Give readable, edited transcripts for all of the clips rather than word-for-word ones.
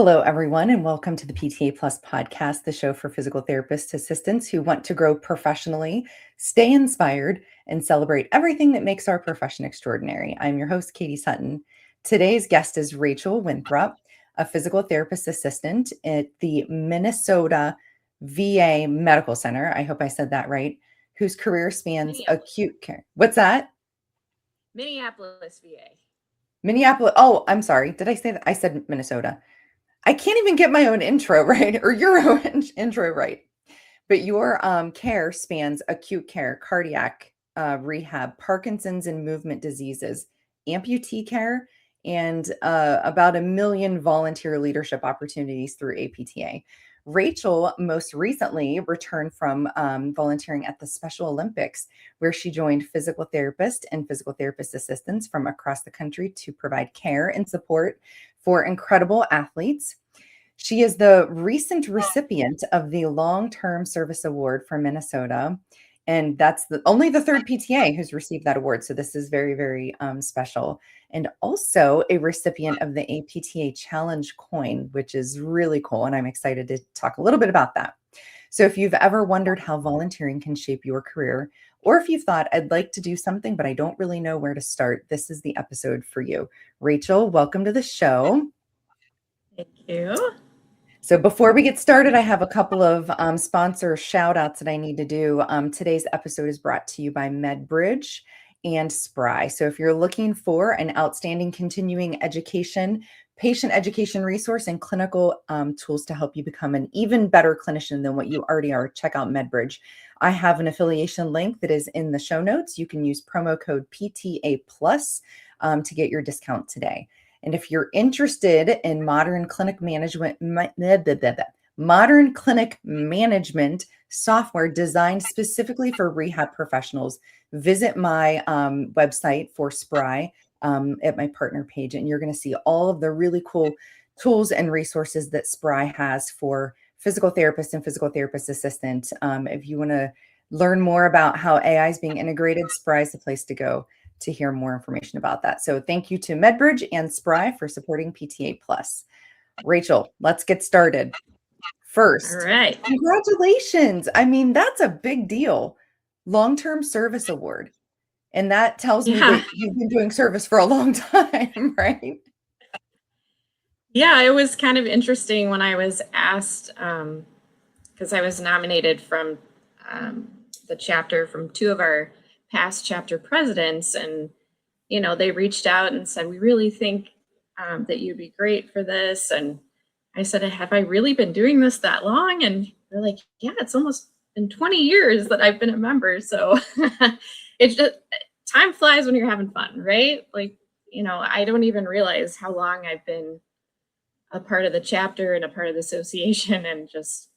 Hello, everyone, and welcome to the PTA Plus podcast, the show for physical therapist assistants who want to grow professionally, stay inspired, and celebrate everything that makes our profession extraordinary. I'm your host, Katie Sutton. Today's guest is Rachel Winthrop, a physical therapist assistant at the Minnesota VA Medical Center. I hope I said that right, whose career spans acute care. What's that? Minneapolis VA. Minneapolis. Oh, I'm sorry. Did I say that? I said Minnesota. I can't even get my own intro right, or your own intro right. But your care spans acute care, cardiac rehab, Parkinson's and movement diseases, amputee care, and about 1 million volunteer leadership opportunities through APTA. Rachel most recently returned from volunteering at the Special Olympics, where she joined physical therapists and physical therapist assistants from across the country to provide care and support for incredible athletes. She is the recent recipient of the Long-Term Service Award for Minnesota, and that's only the third PTA who's received that award. So this is very, very special. And also a recipient of the APTA Challenge Coin, which is really cool. And I'm excited to talk a little bit about that. So if you've ever wondered how volunteering can shape your career, or if you've thought, I'd like to do something, but I don't really know where to start, this is the episode for you. Rachel, welcome to the show. Thank you. So before we get started, I have a couple of sponsor shout outs that I need to do. Today's episode is brought to you by MedBridge and SPRY. So if you're looking for an outstanding continuing education, patient education resource, and clinical tools to help you become an even better clinician than what you already are, check out MedBridge. I have an affiliation link that is in the show notes. You can use promo code PTA Plus to get your discount today. And if you're interested in modern clinic management software designed specifically for rehab professionals, visit my website for SPRY at my partner page, and you're going to see all of the really cool tools and resources that SPRY has for physical therapists and physical therapist assistants. If you want to learn more about how AI is being integrated, SPRY is the place to go to hear more information about that. So thank you to MedBridge and SPRY for supporting PTA Plus. Rachel, let's get started. First, all right. Congratulations. I mean, that's a big deal. Long-term service award. And that tells me that you've been doing service for a long time, right? Yeah, it was kind of interesting when I was asked, because I was nominated from the chapter from two of our past chapter presidents, and they reached out and said, we really think that you'd be great for this. And I said, have I really been doing this that long? And they're like, yeah, it's almost been 20 years that I've been a member. So it's just, time flies when you're having fun, right? Like, I don't even realize how long I've been a part of the chapter and a part of the association and just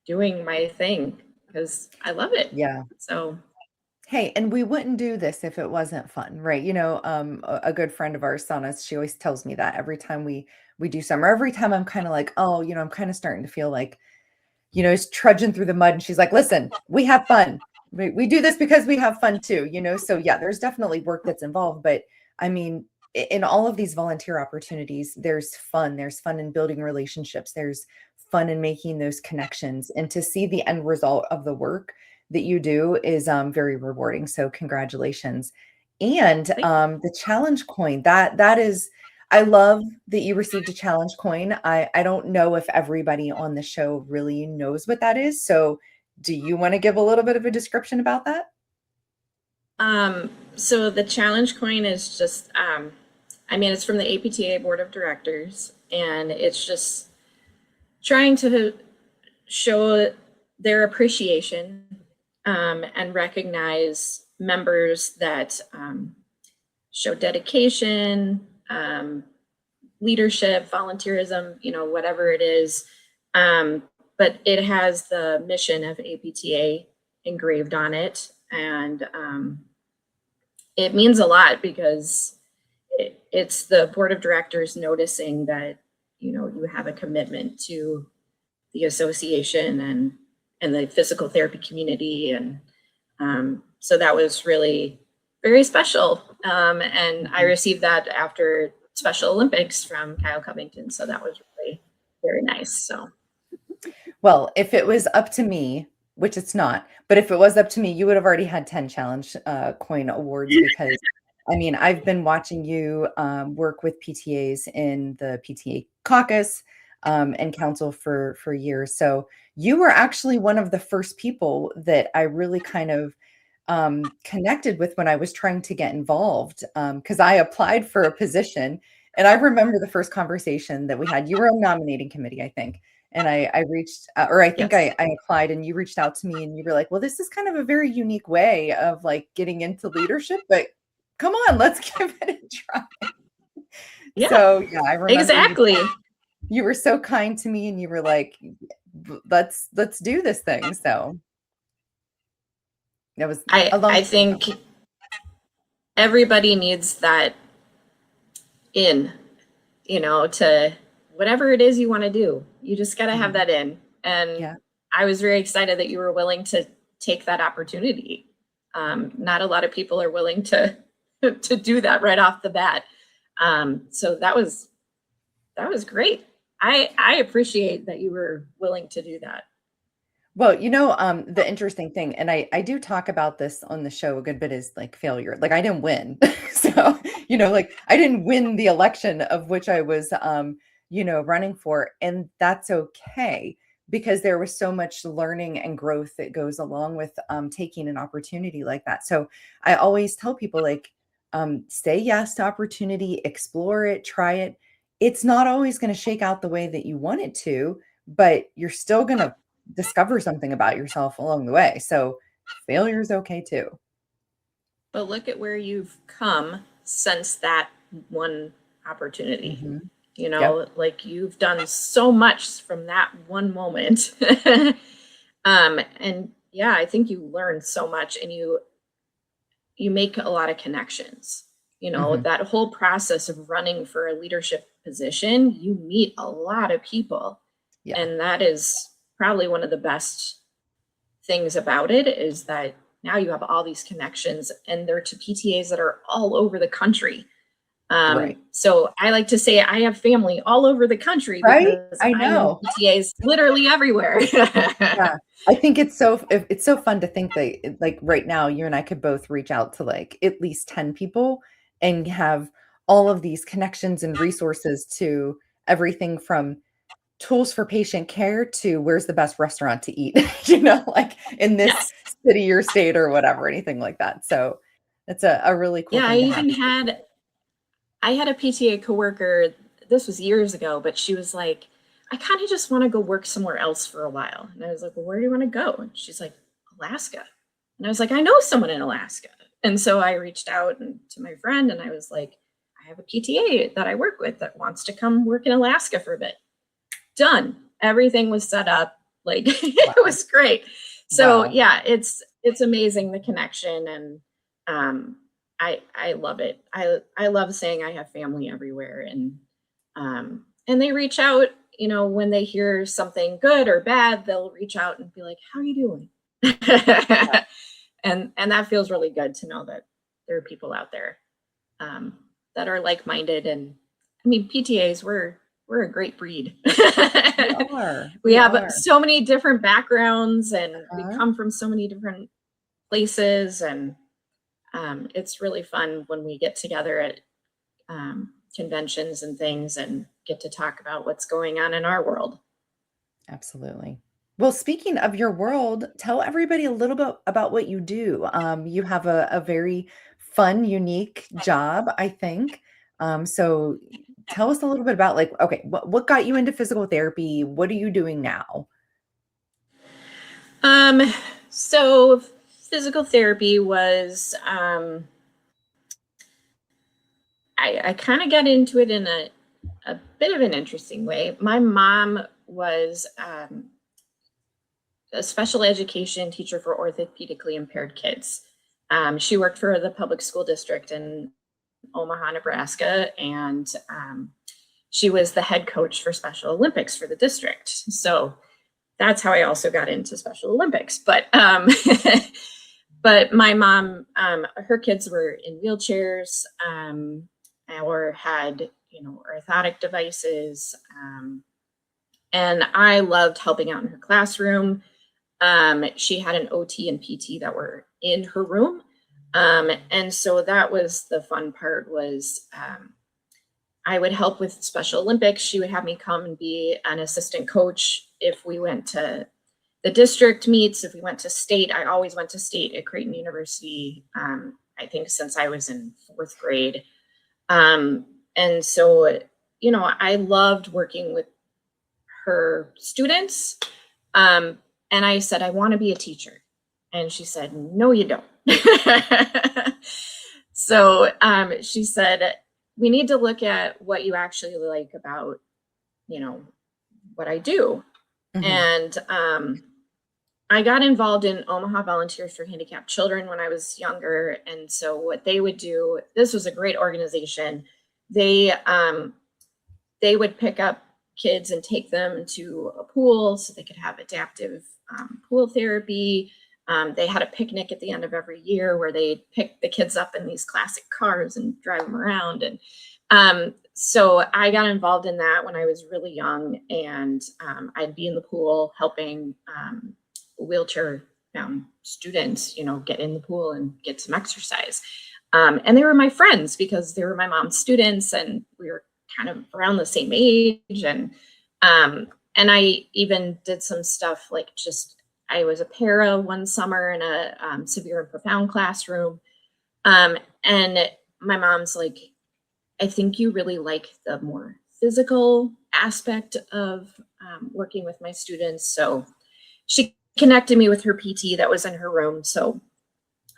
doing my thing because I love it. Yeah. So hey, and we wouldn't do this if it wasn't fun, right? A good friend of ours, Sana, she always tells me that every time we do summer, every time I'm kind of like, oh, I'm kind of starting to feel like, it's trudging through the mud. And she's like, listen, we have fun. We do this because we have fun too, So yeah, there's definitely work that's involved. But I mean, in all of these volunteer opportunities, there's fun. There's fun in building relationships. There's fun in making those connections. And to see the end result of the work that you do is very rewarding. So congratulations. And the challenge coin, that is, I love that you received a challenge coin. I don't know if everybody on the show really knows what that is. So do you want to give a little bit of a description about that? So the challenge coin is just, it's from the APTA board of directors, and it's just trying to show their appreciation and recognize members that show dedication, leadership, volunteerism, whatever it is. But it has the mission of APTA engraved on it. And it means a lot because it's the board of directors noticing that, you have a commitment to the association and the physical therapy community. And so that was really very special. And I received that after Special Olympics from Kyle Covington. So that was really very nice. So, Well, if it was up to me, which it's not, but if it was up to me, you would have already had 10 challenge coin awards because I mean, I've been watching you work with PTAs in the PTA caucus and council for years. So you were actually one of the first people that I really kind of connected with when I was trying to get involved because I applied for a position. And I remember the first conversation that we had. You were on nominating committee, I think. And I reached, or I think yes. I applied and you reached out to me and you were like, well, this is kind of a very unique way of like getting into leadership, but come on, let's give it a try. Yeah, So yeah, I remember exactly. you were so kind to me and you were like, let's do this thing. So that was a long I time think ago. everybody needs that to whatever it is you want to do. You just got to have that in. And Yeah. I was very excited that you were willing to take that opportunity. Not a lot of people are willing to to do that right off the bat. So that was great. I appreciate that you were willing to do that. Well, the interesting thing, and I do talk about this on the show a good bit, is like failure. Like I didn't win. So, like I didn't win the election of which I was running for. And that's okay because there was so much learning and growth that goes along with taking an opportunity like that. So I always tell people like say yes to opportunity, explore it, try it. It's not always going to shake out the way that you want it to, but you're still going to discover something about yourself along the way. So failure is okay too. But look at where you've come since that one opportunity. Mhm. Yep. Like you've done so much from that one moment. And yeah, I think you learn so much and you make a lot of connections. Mhm. That whole process of running for a leadership position, you meet a lot of people. Yeah. And that is probably one of the best things about it is that now you have all these connections and they're to PTAs that are all over the country. Right. So I like to say I have family all over the country Right? because I I know know. PTAs literally everywhere. Yeah. I think it's so fun to think that like right now you and I could both reach out to like at least 10 people and have all of these connections and resources to everything from tools for patient care to where's the best restaurant to eat, like in this Yes. city or state or whatever, anything like that. So it's a really cool Yeah, thing to have. I had a PTA coworker, this was years ago, but she was like, I kind of just want to go work somewhere else for a while. And I was like, well, where do you want to go? And she's like, Alaska. And I was like, I know someone in Alaska. And so I reached out to my friend and I was like, I have a PTA that I work with that wants to come work in Alaska for a bit. Done. Everything was set up. Like it Wow. was great. So Wow. yeah, it's amazing the connection and I love it. I love saying I have family everywhere and they reach out, when they hear something good or bad, they'll reach out and be like, how are you doing? And that feels really good to know that there are people out there um, that are like-minded. And I mean, PTAs, we're a great breed. We are. We We have are. so many different backgrounds and we Uh-huh. come from so many different places and it's really fun when we get together at conventions and things and get to talk about what's going on in our world. Absolutely. Well, speaking of your world, tell everybody a little bit about what you do. You have a very fun, unique job, I think. So tell us a little bit about like, okay, what got you into physical therapy? What are you doing now? Um, so physical therapy was I kind of got into it in a bit of an interesting way. My mom was a special education teacher for orthopedically impaired kids. She worked for the public school district in Omaha, Nebraska, and she was the head coach for Special Olympics for the district. So that's how I also got into Special Olympics. But but my mom, her kids were in wheelchairs or had orthotic devices. And I loved helping out in her classroom. She had an OT and PT that were in her room. And so that was the fun part was I would help with Special Olympics. She would have me come and be an assistant coach if we went to the district meets, if we went to state. I always went to state at Creighton University, I think since I was in 4th grade. And so, I loved working with her students. And I said, I want to be a teacher. And she said, no, you don't. So she said, we need to look at what you actually like about, what I do. Mm-hmm. And I got involved in Omaha Volunteers for Handicapped Children when I was younger. And so what they would do, this was a great organization. They would pick up kids and take them to a pool so they could have adaptive pool therapy. They had a picnic at the end of every year where they'd pick the kids up in these classic cars and drive them around. And so I got involved in that when I was really young, and I'd be in the pool helping wheelchair students, get in the pool and get some exercise. And they were my friends because they were my mom's students and we were kind of around the same age. And I even did some stuff like I was a para one summer in a severe and profound classroom. And my mom's like, I think you really like the more physical aspect of working with my students. So she connected me with her PT that was in her room. So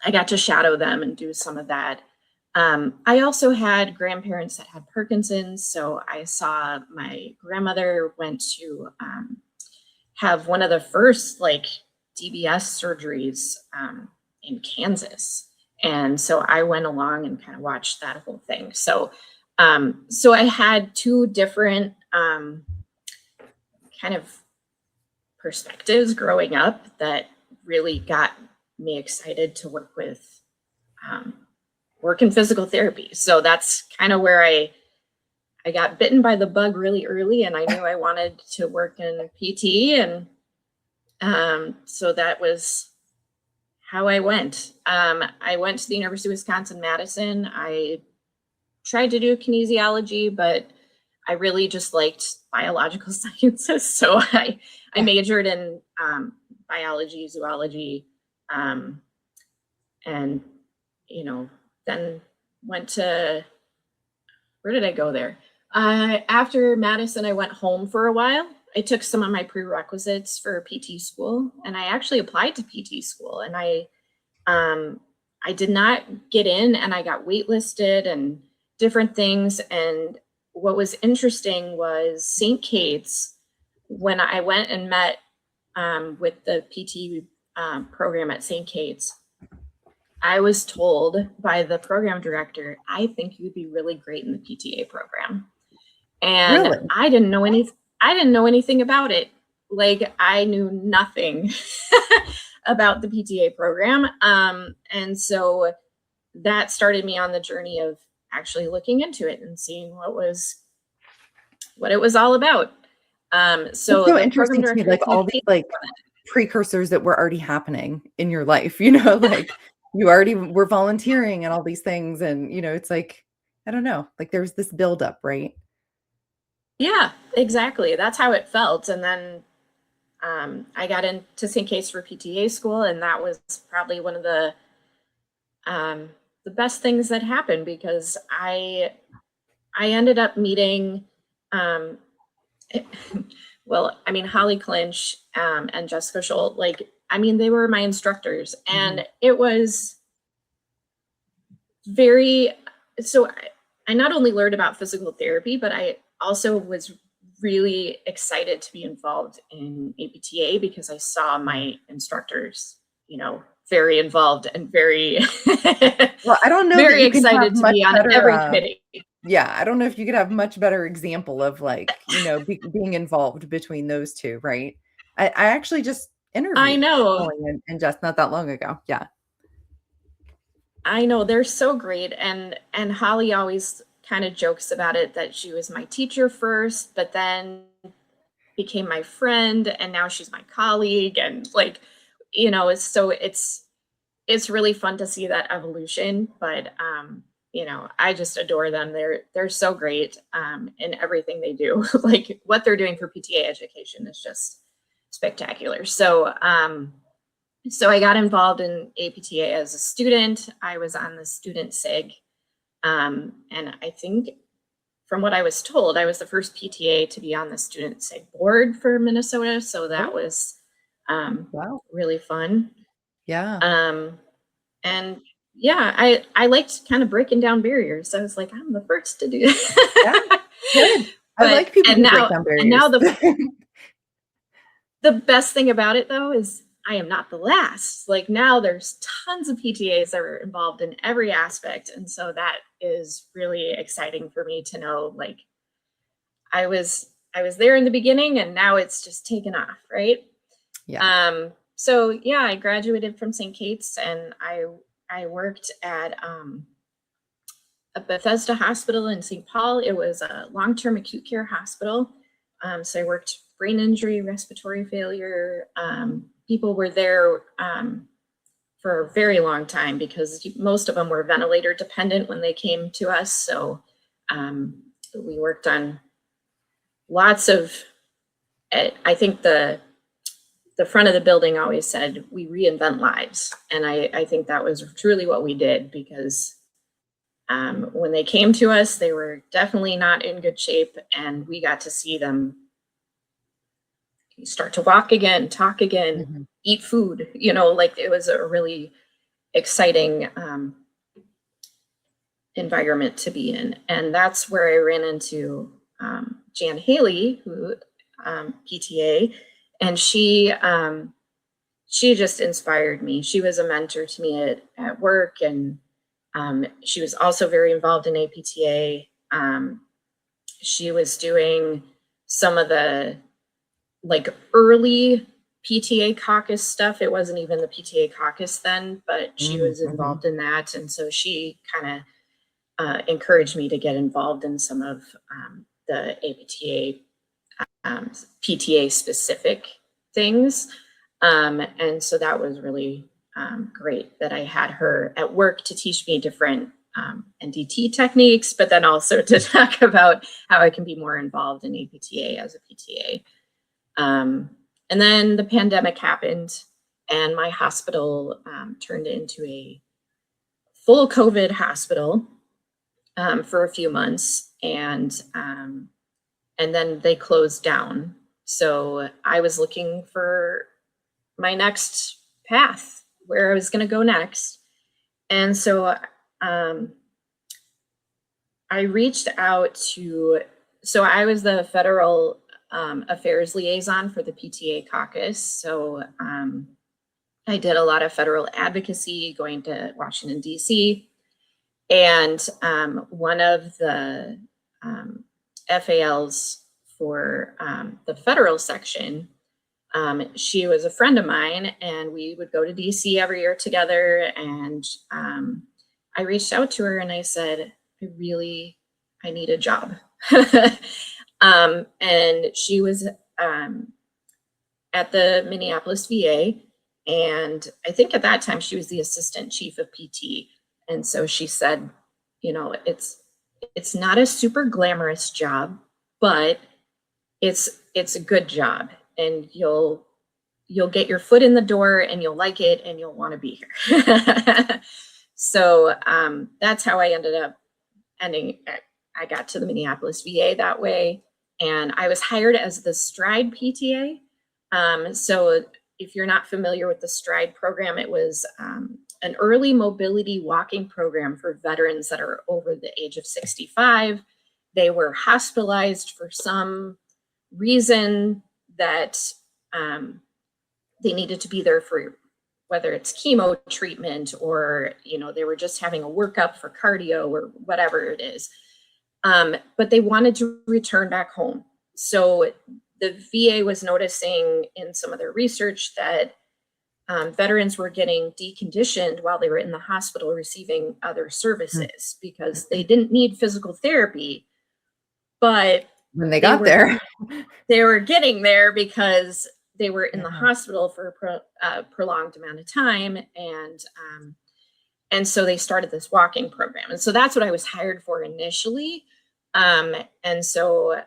I got to shadow them and do some of that. I also had grandparents that had Parkinson's. So I saw my grandmother went to have one of the first DBS surgeries in Kansas. And so I went along and kind of watched that whole thing. So I had 2 different kind of perspectives growing up that really got me excited to work in physical therapy. So that's kind of where I got bitten by the bug really early, and I knew I wanted to work in PT, and so that was how I went. I went to the University of Wisconsin-Madison. I tried to do kinesiology, but I really just liked biological sciences. So I majored in biology, zoology, and, then went to, where did I go there? After Madison, I went home for a while. I took some of my prerequisites for PT school, and I actually applied to PT school, and I did not get in, and I got waitlisted and different things. And what was interesting was St. Kate's, when I went and met with the PT program at St. Kate's, I was told by the program director, I think you'd be really great in the PTA program. And really? I didn't know anything about it. I knew nothing about the PTA program. And so that started me on the journey of actually looking into it and seeing what it was all about. So it's so interesting to me, all these precursors that were already happening in your life, you already were volunteering and all these things. And, it's I don't know, there's this buildup, right? Yeah, exactly. That's how it felt. And then I got into St. Kate's for PTA school, and that was probably one of the best things that happened, because I ended up meeting, Holly Clinch and Jessica Scholl, they were my instructors, and it was so I not only learned about physical therapy, but I also was really excited to be involved in APTA because I saw my instructors, very involved and very, well, I don't know, very excited to be on every committee. Yeah, I don't know if you could have much better example of being involved between those two, right? I actually just interviewed Holly and Jess not that long ago. Yeah. I know, they're so great. And Holly always kind of jokes about it that she was my teacher first, but then became my friend, and now she's my colleague, and like, so it's really fun to see that evolution. But I just adore them. They're so great in everything they do. Like what they're doing for PTA education is just spectacular. So I got involved in APTA as a student. I was on the student SIG. And I think from what I was told, I was the first PTA to be on the student SIG board for Minnesota. So that was Wow. really fun. Yeah. And yeah, I liked kind of breaking down barriers. I was like, I'm the first to do Yeah. that. Good. I like people who break down barriers. And now the best thing about it though is I am not the last. Like now there's tons of PTAs that are involved in every aspect. And so that is really exciting for me to know, like I was there in the beginning and now it's just taken off, right? Yeah. So yeah, I graduated from St. Kate's and I worked at a Bethesda hospital in St. Paul. It was a long-term acute care hospital. So I worked brain injury, respiratory failure. People were there for a very long time because most of them were ventilator dependent when they came to us. So we worked on lots of, I think the front of the building always said, we reinvent lives. And I think that was truly what we did because when they came to us, they were definitely not in good shape. And we got to see them start to walk again, talk again, eat food, like it was a really exciting environment to be in. And that's where I ran into Jan Haley, who PTA, and she just inspired me. She was a mentor to me at work, and she was also very involved in APTA. She was doing some of the like early PTA caucus stuff. It wasn't even the PTA caucus then, but she was involved in that. And so she kind of encouraged me to get involved in some of the APTA PTA specific things. And so that was really great that I had her at work to teach me different NDT techniques, but then also to talk about how I can be more involved in APTA as a PTA. And then the pandemic happened and my hospital turned into a full COVID hospital for a few months, and then they closed down. So I was looking for my next path, where I was going to go next. And so I reached out so I was the federal affairs liaison for the PTA caucus. So I did a lot of federal advocacy going to Washington, D.C. And one of the FALs for the federal section, she was a friend of mine, and we would go to DC every year together. And I reached out to her and I said, I need a job. And she was at the Minneapolis VA. And I think at that time she was the assistant chief of PT. And so she said, it's not a super glamorous job, but it's a good job, and you'll get your foot in the door and you'll like it and you'll want to be here. So that's how I ended up I got to the Minneapolis VA that way, and I was hired as the SPRY PTA. So if you're not familiar with the SPRY program, it was an early mobility walking program for veterans that are over the age of 65. They were hospitalized for some reason that they needed to be there for, whether it's chemo treatment or, they were just having a workup for cardio or whatever it is. But they wanted to return back home. So the VA was noticing in some of their research that veterans were getting deconditioned while they were in the hospital receiving other services because they didn't need physical therapy, but When they got there. they were getting there because they were in the hospital for a prolonged amount of time. And so they started this walking program. And so that's what I was hired for initially. And so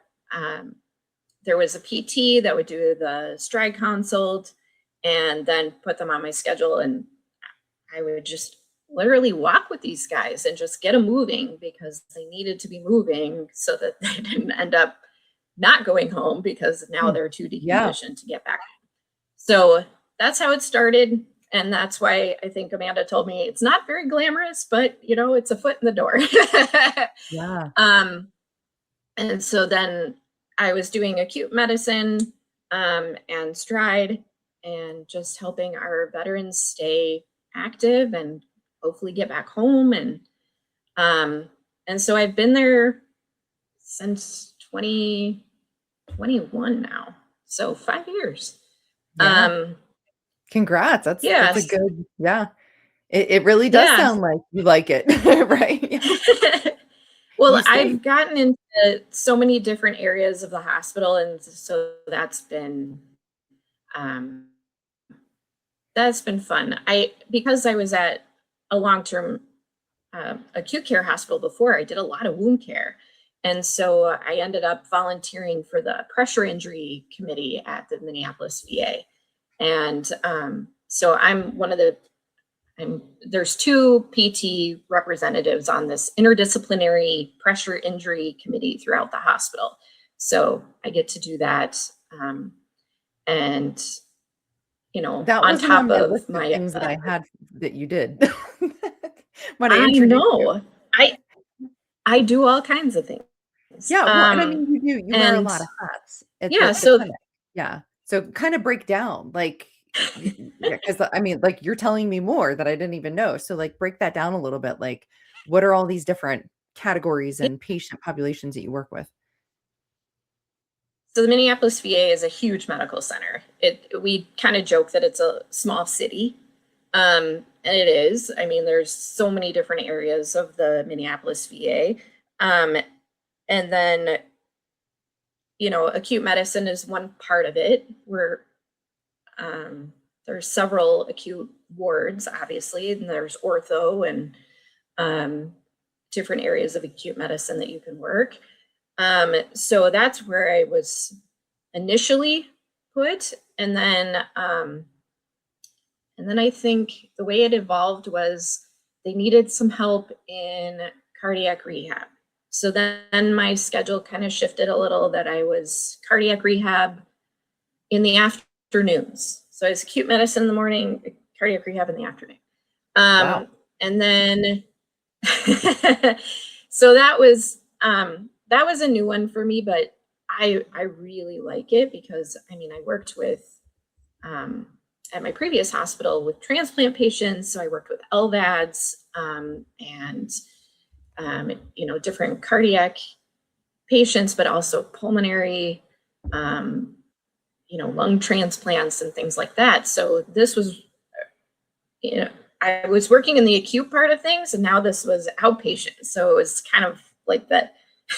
there was a PT that would do the SPRY consult and then put them on my schedule. And I would just literally walk with these guys and just get them moving because they needed to be moving so that they didn't end up not going home because now they're too deconditioned to get back. So that's how it started. And that's why I think Amanda told me it's not very glamorous, but you know, it's a foot in the door. And so then I was doing acute medicine and stride and just helping our veterans stay active and hopefully get back home. And so I've been there since 2021 now. So 5 years. Congrats. That's a good, It really does sound like you like it, right? Well, I've gotten into so many different areas of the hospital, and so that's been fun. Because I was at a long-term acute care hospital before, I did a lot of wound care. And so I ended up volunteering for the pressure injury committee at the Minneapolis VA. And so I'm one of there's 2 PT representatives on this interdisciplinary pressure injury committee throughout the hospital. So I get to do that. And, you know, that on top of my things that I had that you did. When I know. I do all kinds of things. Yeah, well, and I mean, you wear a lot of hats at the clinic. So kind of break down, like, because I mean, like, you're telling me more that I didn't even know. So like, break that down a little bit. Like, what are all these different categories and patient populations that you work with? So the Minneapolis VA is a huge medical center. We kind of joke that it's a small city. And it is. I mean, there's so many different areas of the Minneapolis VA. And then, you know, acute medicine is one part of it. There's several acute wards, obviously, and there's ortho and different areas of acute medicine that you can work. So that's where I was initially put. And then I think the way it evolved was they needed some help in cardiac rehab. So then my schedule kind of shifted a little, that I was cardiac rehab in the afternoons. So I was acute medicine in the morning, cardiac rehab in the afternoon. Wow. And then, so that was a new one for me, but I really like it because, I mean, I worked with, at my previous hospital with transplant patients. So I worked with LVADs and, you know, different cardiac patients, but also pulmonary, you know, lung transplants and things like that. So this was, you know, I was working in the acute part of things, and now this was outpatient. So it was kind of like that,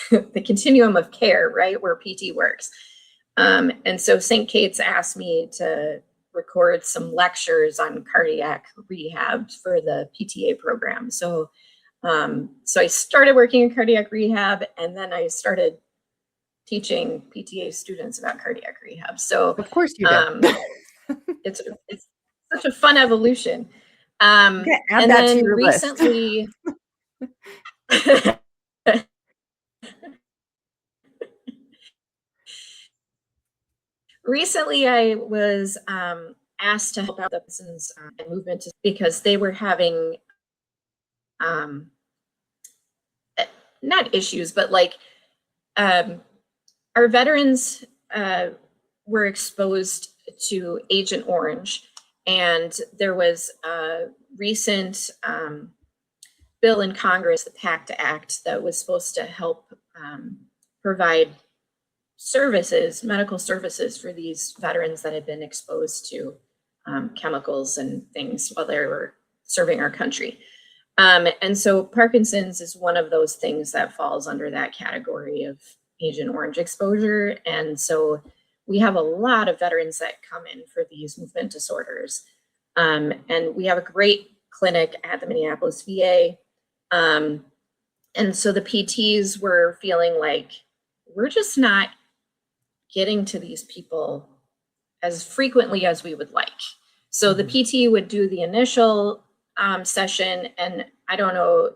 the continuum of care, right, where PT works. And so St. Kate's asked me to record some lectures on cardiac rehab for the PTA program. So I started working in cardiac rehab, and then I started teaching PTA students about cardiac rehab. So of course you did. It's such a fun evolution. Add and that then to your recently, recently I was asked to help out the Parkinson's movement because they were having not issues, but like our veterans were exposed to Agent Orange, and there was a recent bill in Congress, the PACTA Act, that was supposed to help provide services, medical services for these veterans that had been exposed to chemicals and things while they were serving our country. And so Parkinson's is one of those things that falls under that category of Agent Orange exposure. And so we have a lot of veterans that come in for these movement disorders. And we have a great clinic at the Minneapolis VA. And so the PTs were feeling like we're just not getting to these people as frequently as we would like. So the PT would do the initial session, and I don't know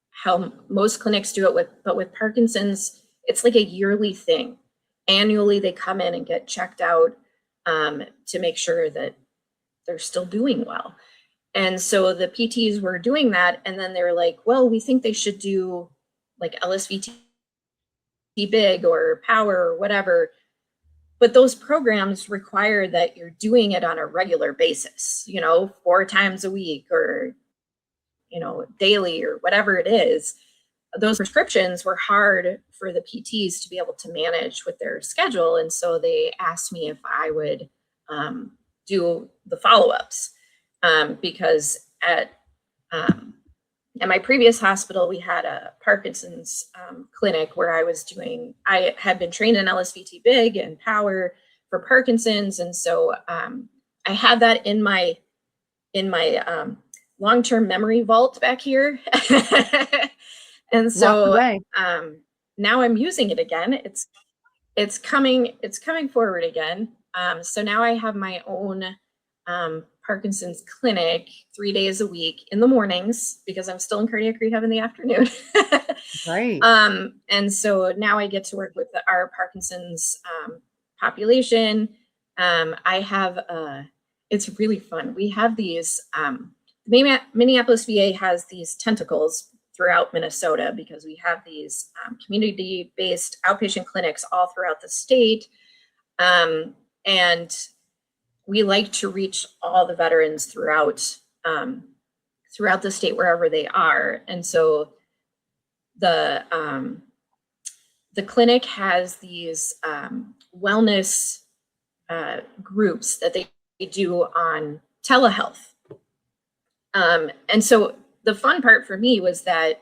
how most clinics do it but with Parkinson's, it's like a yearly thing. Annually, they come in and get checked out to make sure that they're still doing well. And so the PTs were doing that, and then they were like, well, we think they should do like LSVT big or power or whatever. But those programs require that you're doing it on a regular basis, 4 times a week or, daily or whatever it is. Those prescriptions were hard for the PTs to be able to manage with their schedule. And so they asked me if I would do the follow-ups because at my previous hospital, we had a Parkinson's clinic where I had been trained in LSVT big and power for Parkinson's. And so I had that in my long-term memory vault back here. And so now I'm using it again. It's coming forward again. So now I have my own Parkinson's clinic 3 days a week in the mornings because I'm still in cardiac rehab in the afternoon. Right. And so now I get to work with our Parkinson's population. It's really fun. We have these, Minneapolis VA has these tentacles throughout Minnesota because we have these community-based outpatient clinics all throughout the state. And we like to reach all the veterans throughout the state, wherever they are. And so the clinic has these wellness groups that they do on telehealth. And so the fun part for me was that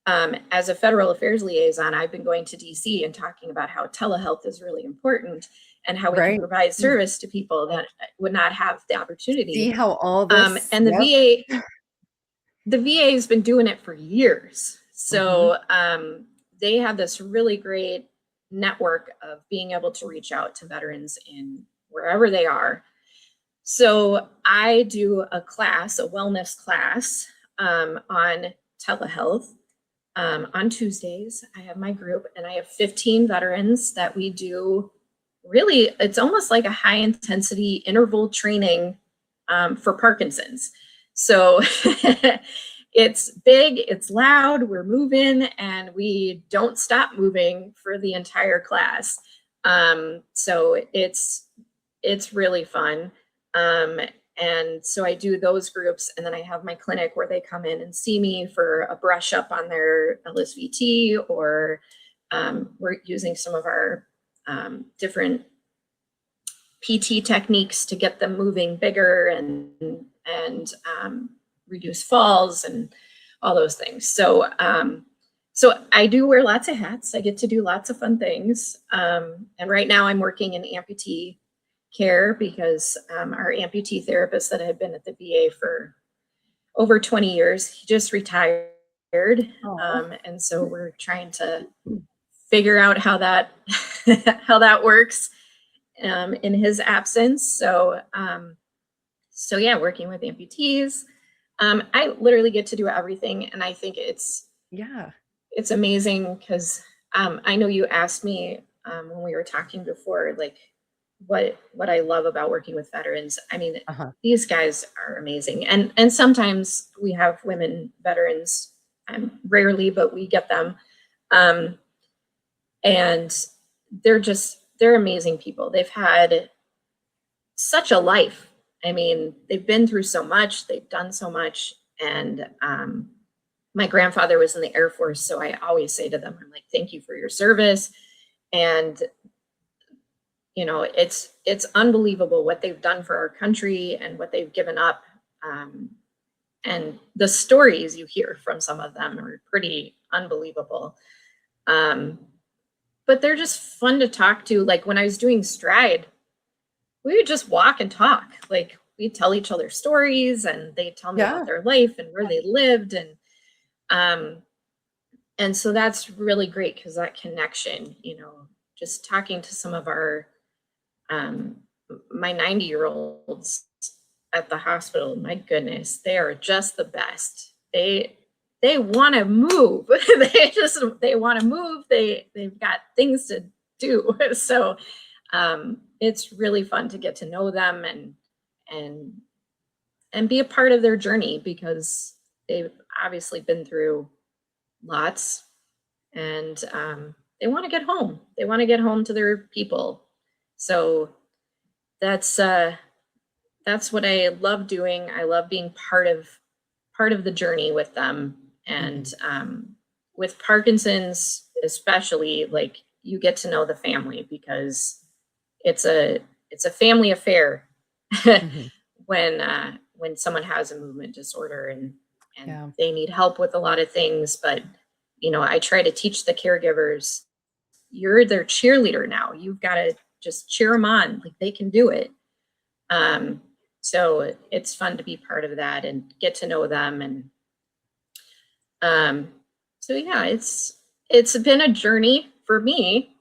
as a federal affairs liaison, I've been going to DC and talking about how telehealth is really important and how we can provide service to people that would not have the opportunity. See how all this and the VA has been doing it for years. So they have this really great network of being able to reach out to veterans in wherever they are. So I do a wellness class on telehealth. On Tuesdays, I have my group and I have 15 veterans that we do. Really, it's almost like a high intensity interval training for Parkinson's. So it's big, it's loud, we're moving, and we don't stop moving for the entire class. So it's really fun. And so I do those groups, and then I have my clinic where they come in and see me for a brush up on their LSVT, or we're using some of our different PT techniques to get them moving bigger and reduce falls and all those things. So so I do wear lots of hats. I get to do lots of fun things. And right now I'm working in amputee care because our amputee therapist that had been at the VA for over 20 years, he just retired. And so we're trying to figure out how that works in his absence. So yeah, working with amputees. I literally get to do everything, and I think it's amazing because I know you asked me when we were talking before, like what I love about working with veterans. I mean, these guys are amazing, and sometimes we have women veterans, rarely, but we get them, and they're amazing people. They've had such a life. I mean, they've been through so much, they've done so much. And my grandfather was in the Air Force, so I always say to them, I'm like, thank you for your service. And, it's unbelievable what they've done for our country and what they've given up. And the stories you hear from some of them are pretty unbelievable. But they're just fun to talk to. Like when I was doing Stride, we would just walk and talk. Like we'd tell each other stories and they'd tell me about their life and where they lived. And so that's really great because that connection, just talking to some of my 90-year-olds at the hospital, my goodness, they are just the best. They want to move. they want to move. They've got things to do. So it's really fun to get to know them and be a part of their journey because they've obviously been through lots and they want to get home. They want to get home to their people. So that's what I love doing. I love being part of the journey with them. And with Parkinson's, especially, like you get to know the family because it's a family affair when someone has a movement disorder and they need help with a lot of things. But, I try to teach the caregivers, you're their cheerleader now. You've got to just cheer them on. Like they can do it. So it's fun to be part of that and get to know them. And so yeah, it's been a journey for me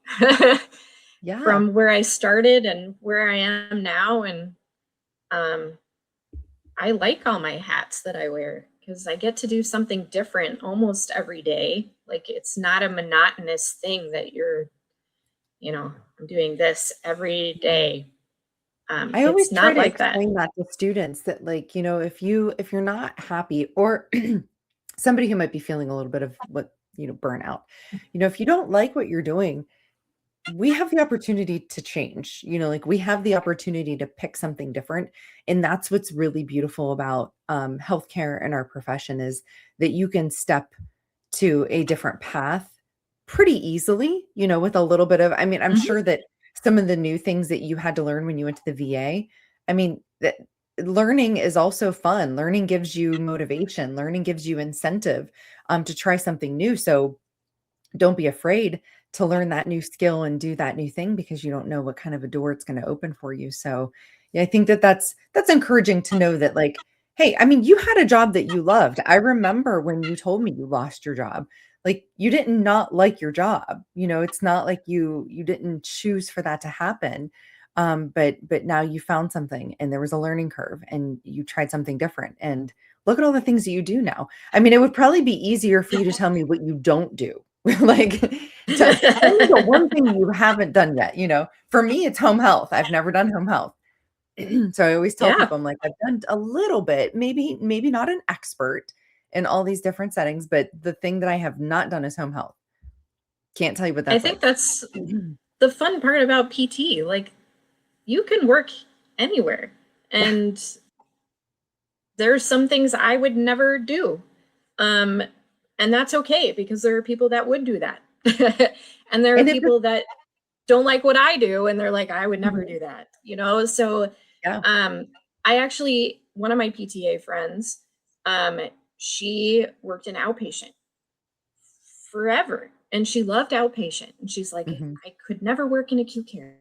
from where I started and where I am now. And I like all my hats that I wear because I get to do something different almost every day. Like it's not a monotonous thing that I'm doing this every day. I always try to explain that to students that like, if you're not happy or somebody who might be feeling a little bit of burnout, if you don't like what you're doing, we have the opportunity to change, like we have the opportunity to pick something different. And that's what's really beautiful about healthcare and our profession is that you can step to a different path pretty easily, with a little bit of, I'm sure that some of the new things that you had to learn when you went to the VA, that learning is also fun. Learning gives you motivation. Learning gives you incentive to try something new. So don't be afraid to learn that new skill and do that new thing because you don't know what kind of a door it's going to open for you. So yeah, I think that's encouraging to know that like, hey, you had a job that you loved. I remember when you told me you lost your job, like you didn't not like your job. It's not like you didn't choose for that to happen. But now you found something and there was a learning curve and you tried something different and look at all the things that you do now. It would probably be easier for you to tell me what you don't do. Like tell me the one thing you haven't done yet. For me, it's home health. I've never done home health. So I always tell people, I'm like, I've done a little bit, maybe not an expert in all these different settings, but the thing that I have not done is home health. Can't tell you what that's like. I think that's the fun part about PT. Like you can work anywhere and there's some things I would never do. And that's okay because there are people that would do that. And there are people that don't like what I do and they're like, I would never do that, So I actually, one of my PTA friends, she worked in outpatient forever and she loved outpatient. And she's like, I could never work in acute care.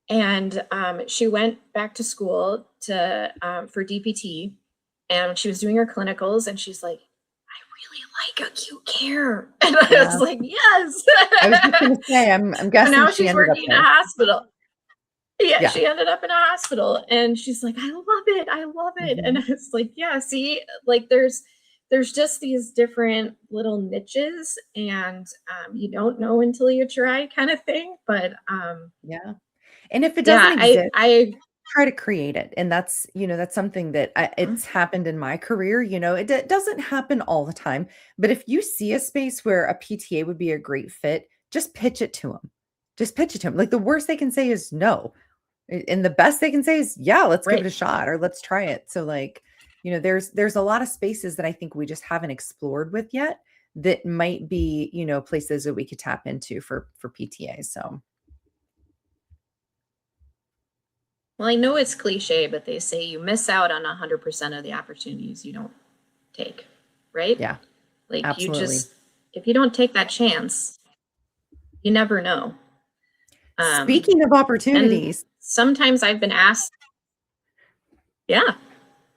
And she went back to school for DPT and she was doing her clinicals and she's like, I really like acute care. And I was like, yes. I was just going to say, I'm guessing now she's working in a hospital. Yeah, she ended up in a hospital and she's like, I love it. I love it. And it's like, yeah, see, like there's just these different little niches and you don't know until you try kind of thing. But yeah. And if it doesn't exist, I try to create it. And that's, that's something that it's happened in my career. It doesn't happen all the time, but if you see a space where a PTA would be a great fit, just pitch it to them. Just pitch it to them. Like the worst they can say is no. And the best they can say is, yeah, let's give it a shot or let's try it. So like, there's a lot of spaces that I think we just haven't explored with yet that might be, places that we could tap into for PTAs. So Well, I know it's cliche, but they say you miss out on 100% of the opportunities you don't take, right? Yeah, Like you absolutely. just, if you don't take that chance, you never know. Speaking of And opportunities, sometimes I've been asked, yeah,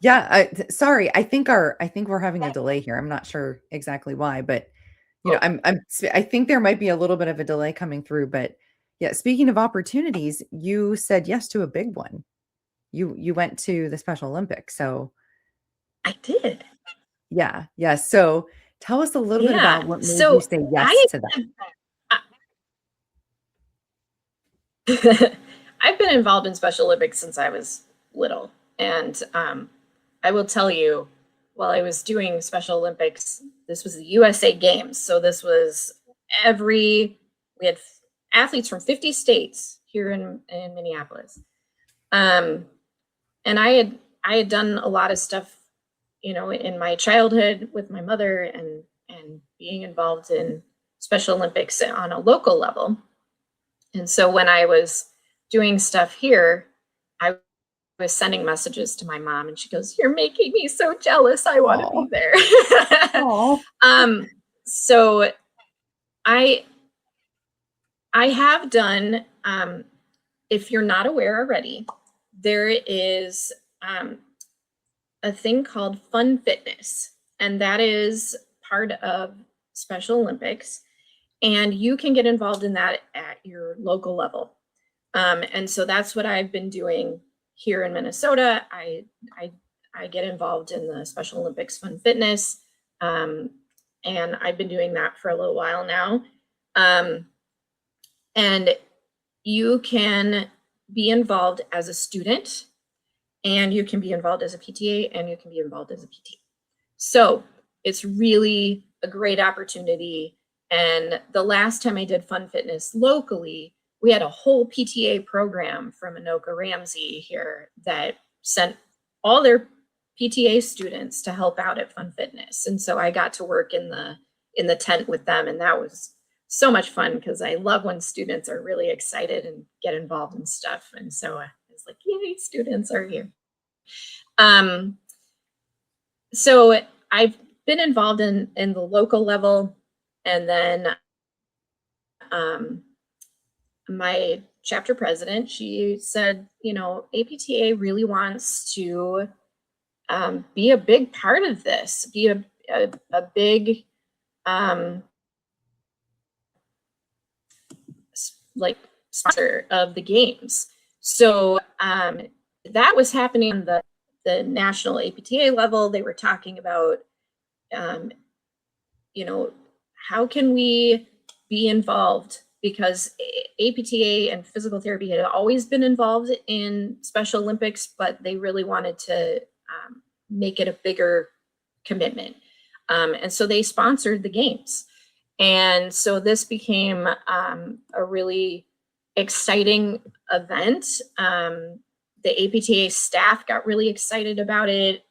yeah, sorry, I think we're having a delay here. I'm not sure exactly why, but oh, I think there might be a little bit of a delay coming through, but yeah, speaking of opportunities, you said yes to a big one. You went to the Special Olympics. So, I did. yeah, yeah. So, tell us a little bit Yeah. about what made you So say yes I, to that. I've been involved in Special Olympics since I was little. And I will tell you, while I was doing Special Olympics, this was the USA Games. So this was we had athletes from 50 states here in Minneapolis. Um, and I had done a lot of stuff, in my childhood with my mother and being involved in Special Olympics on a local level. And so when I was doing stuff here, I was sending messages to my mom and she goes, "You're making me so jealous. I want to be Oh, there." oh, So I I have done if you're not aware already, there is a thing called Fun Fitness, and that is part of Special Olympics, and you can get involved in that at your local level. And so that's what I've been doing here in Minnesota. I, I get involved in the Special Olympics Fun Fitness, um, and I've been doing that for a little while now. Um, and you can be involved as a student, and you can be involved as a PTA, and you can be involved as a PT. So it's really a great opportunity. And the last time I did Fun Fitness locally, we had a whole PTA program from Anoka Ramsey here that sent all their PTA students to help out at Fun Fitness. And so I got to work in the tent with them, and that was so much fun because I love when students are really excited and get involved in stuff. And so I was like, yay, students are here. So I've been involved in the local level, and then my chapter president, she said, APTA really wants to be a big part of this, be a big like sponsor of the games. So that was happening on the national APTA level. They were talking about um, how can we be involved? Because APTA and physical therapy had always been involved in Special Olympics, but they really wanted to make it a bigger commitment. And so they sponsored the games. And so this became a really exciting event. The APTA staff got really excited about it.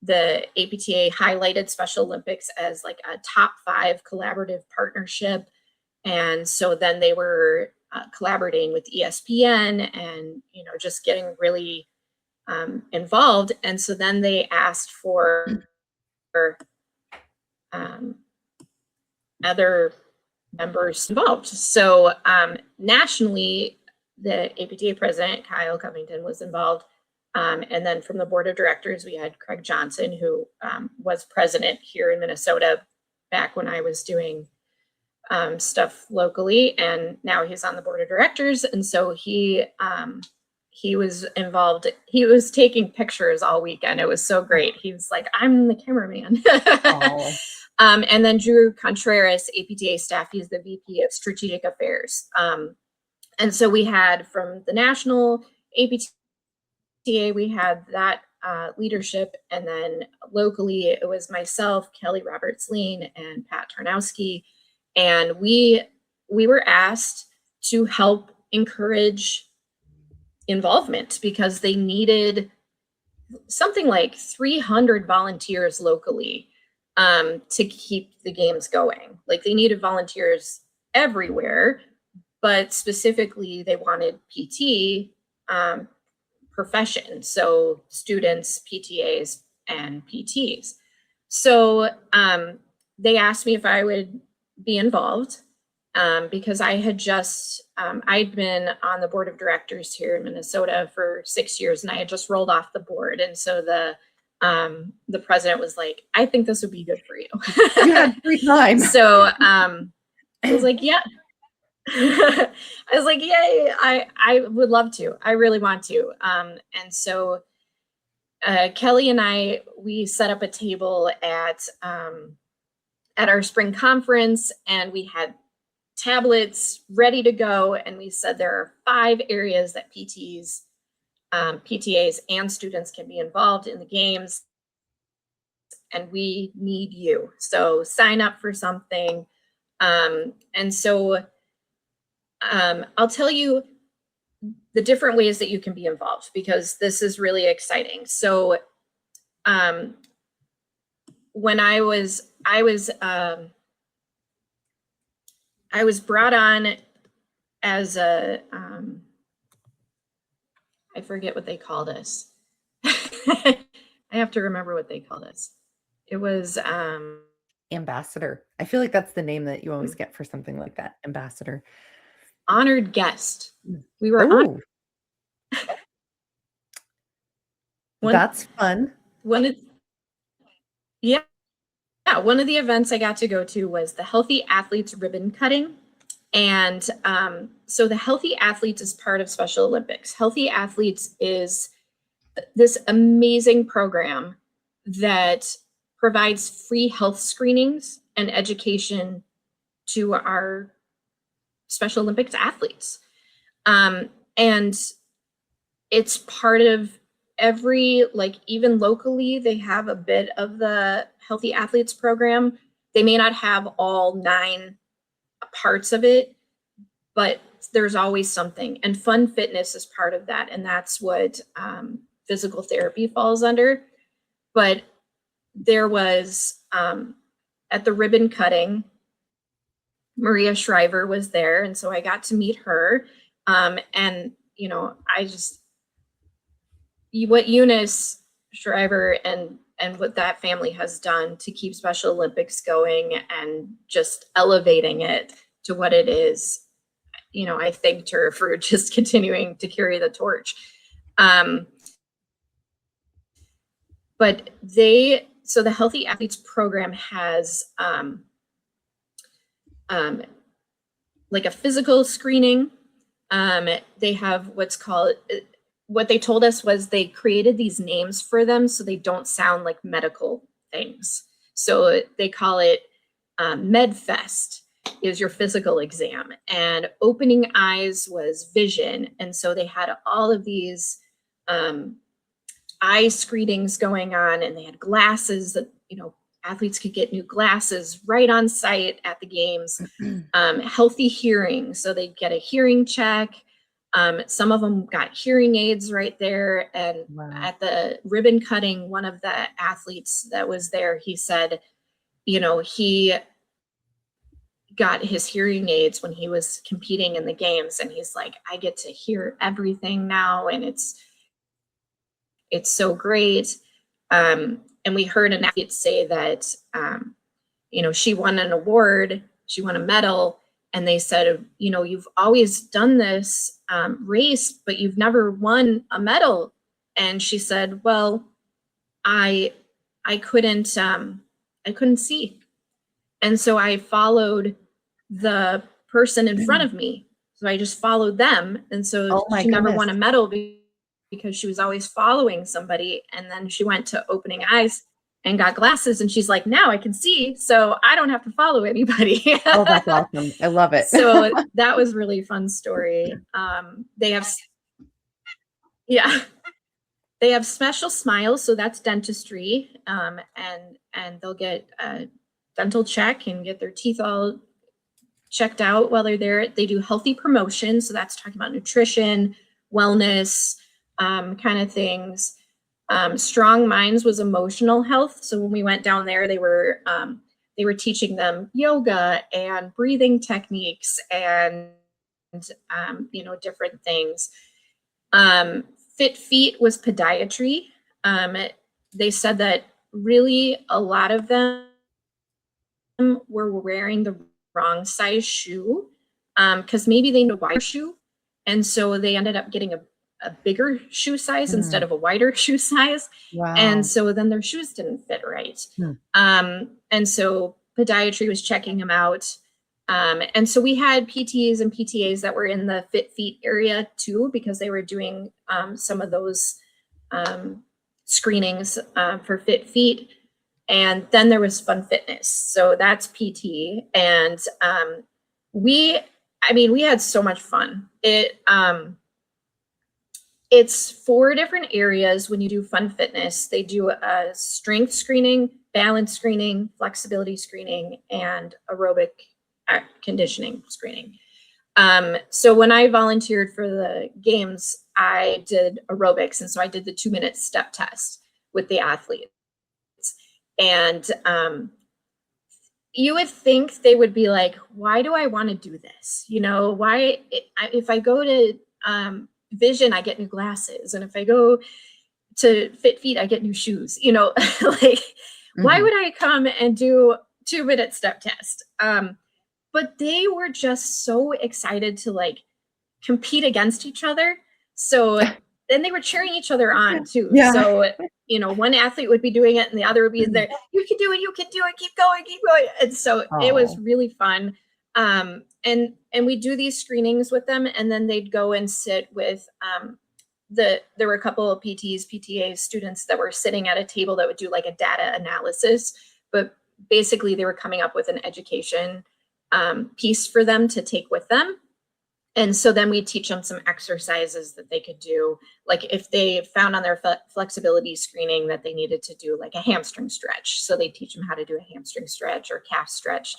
The APTA highlighted Special Olympics as like a top 5 collaborative partnership. And so then they were collaborating with ESPN and, just getting really involved. And so then they asked for um, other members involved. So nationally, the APTA president, Kyle Covington, was involved. And then from the board of directors, we had Craig Johnson, who was president here in Minnesota back when I was doing stuff locally. And now he's on the board of directors. And so he was involved. He was taking pictures all weekend. It was so great. He was like, "I'm the cameraman." oh, And then Drew Contreras, APTA staff, he's the VP of Strategic Affairs. And so we had from the national APTA, we had that leadership. And then locally, it was myself, Kelly Roberts-Lean, and Pat Tarnowski. And we were asked to help encourage involvement because they needed something like 300 volunteers locally to keep the games going. Like they needed volunteers everywhere, but specifically they wanted PT profession. So students, PTAs, and PTs. So they asked me if I would be involved because I had just, I'd been on the board of directors here in Minnesota for 6 years, and I had just rolled off the board. And so the president was like, I think this would be good for you. You had free time. So I was like, yeah. I was like, yay, I would love to. I really want to. And so Kelly and I, we set up a table at our spring conference, and we had tablets ready to go. And we said there are 5 areas that PTs, PTAs, and students can be involved in the games, and we need you. So sign up for something. And so I'll tell you the different ways that you can be involved, because this is really exciting. So when I was brought on as a, I forget what they called us. I have to remember what they called us. It was Ambassador. I feel like that's the name that you always get for something like that. Ambassador. Honored guest. We were honored. That's fun. One of the events I got to go to was the Healthy Athletes ribbon cutting. And so the Healthy Athletes is part of Special Olympics. Healthy Athletes is this amazing program that provides free health screenings and education to our Special Olympics athletes. And it's part of every, like, even locally, they have a bit of the Healthy Athletes program. They may not have all 9 parts of it, but there's always something. And fun fitness is part of that. And that's what physical therapy falls under. But there was, at the ribbon cutting, Maria Shriver was there. And so I got to meet her. And, you know, what Eunice Shriver and what that family has done to keep Special Olympics going and just elevating it to what it is, you know, I thanked her for just continuing to carry the torch. But so the Healthy Athletes program has like a physical screening. They have what they told us was they created these names for them so they don't sound like medical things. So they call it MedFest is your physical exam, and opening eyes was vision. And so they had all of these eye screenings going on, and they had glasses that, you know, athletes could get new glasses right on site at the games. Healthy hearing, so they'd get a hearing check. Some of them got hearing aids right there. And wow. At the ribbon cutting, one of the athletes that was there, he said, you know, he got his hearing aids when he was competing in the games. And he's like, I get to hear everything now. And it's so great. And we heard an athlete say that, you know, she won an award, she won a medal. And they said, you know, you've always done this race, but you've never won a medal. And she said, well, I couldn't see. And so I followed the person in front of me. So I just followed them. And so she never won a medal because she was always following somebody. And then she went to opening eyes and got glasses, and she's like, now I can see, so I don't have to follow anybody. Oh, that's awesome. I love it. So that was really fun story. They have special smiles. So that's dentistry. And they'll get a dental check and get their teeth all checked out while they're there. They do healthy promotion. So that's talking about nutrition, wellness, kind of things. Strong Minds was emotional health. So when we went down there, they were teaching them yoga and breathing techniques and, you know, different things. Fit feet was podiatry. They said that really a lot of them were wearing the wrong size shoe because maybe they need a wider shoe. And so they ended up getting a bigger shoe size instead Mm. of a wider shoe size. And Wow. so then their shoes didn't fit right. Hmm. And so podiatry was checking them out. And so we had PTs and PTAs that were in the fit feet area too, because they were doing some of those screenings for fit feet. And then there was fun fitness. So that's PT. And we had so much fun. It's 4 different areas when you do fun fitness. They do a strength screening, balance screening, flexibility screening, and aerobic conditioning screening. So when I volunteered for the games, I did aerobics. And so I did the 2-minute step test with the athletes. And you would think they would be like, why do I want to do this? Why, if I go to vision, I get new glasses. And if I go to fit feet, I get new shoes, like, why would I come and do 2-minute step test? But they were just so excited to like compete against each other. So then they were cheering each other on too. Yeah. So, one athlete would be doing it and the other would be there. You can do it. You can do it. Keep going. Keep going. And so it was really fun. And we do these screenings with them, and then they'd go and sit with there were a couple of PTs, PTAs, students that were sitting at a table that would do like a data analysis, but basically they were coming up with an education piece for them to take with them. And so then we teach them some exercises that they could do. Like if they found on their flexibility screening that they needed to do like a hamstring stretch. So they teach them how to do a hamstring stretch or calf stretch.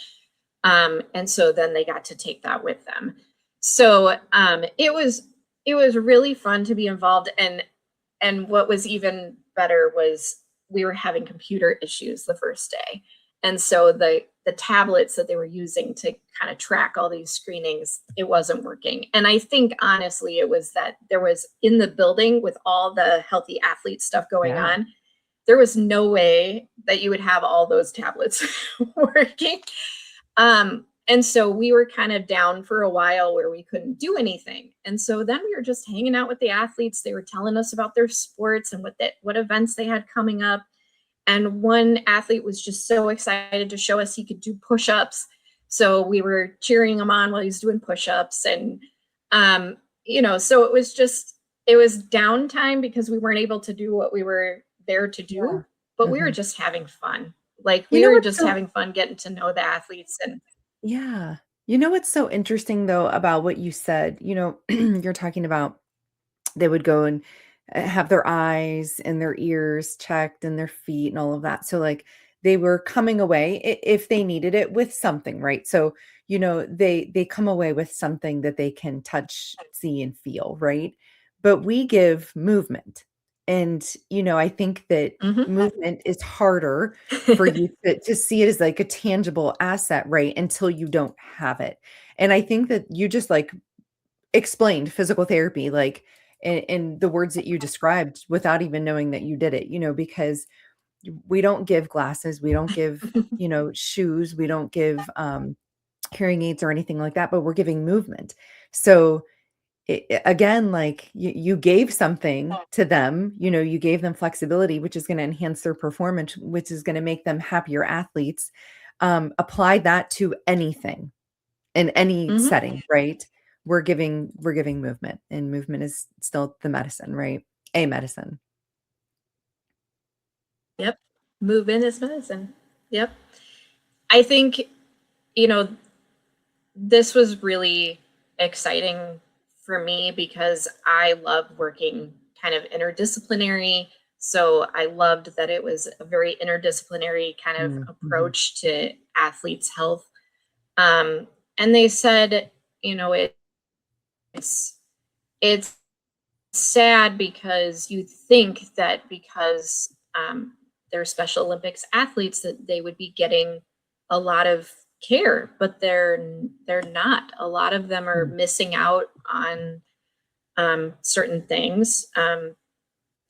And so then they got to take that with them. So it was really fun to be involved. And what was even better was we were having computer issues the first day. And so the tablets that they were using to kind of track all these screenings, it wasn't working. And I think honestly, it was that there was in the building with all the healthy athlete stuff going on, there was no way that you would have all those tablets working. And so we were kind of down for a while where we couldn't do anything. And so then we were just hanging out with the athletes. They were telling us about their sports and what events they had coming up. And one athlete was just so excited to show us he could do push-ups. So we were cheering him on while he was doing push-ups. And, so it was downtime because we weren't able to do what we were there to do, but we were just having fun. Like we were just having fun getting to know the athletes. And yeah. You know what's so interesting though about what you said, you're talking about they would go and have their eyes and their ears checked and their feet and all of that. So like they were coming away if they needed it with something, right? So, they come away with something that they can touch, see, and feel, right? But we give movement. And, I think that movement is harder for you to see it as like a tangible asset, right? Until you don't have it. And I think that you just like explained physical therapy, like in the words that you described without even knowing that you did it, because we don't give glasses, we don't give, shoes, we don't give hearing aids or anything like that, but we're giving movement. So again, like you gave something to them, you gave them flexibility, which is going to enhance their performance, which is going to make them happier athletes. Apply that to anything in any setting, right? We're giving movement, and movement is still the medicine, right? A medicine. Yep. Movement is medicine. Yep. I think, this was really exciting for me because I love working kind of interdisciplinary. So I loved that it was a very interdisciplinary kind of approach to athletes' health. And they said, it's sad because you think that because they're Special Olympics athletes that they would be getting a lot of care, but they're not. A lot of them are missing out on certain things.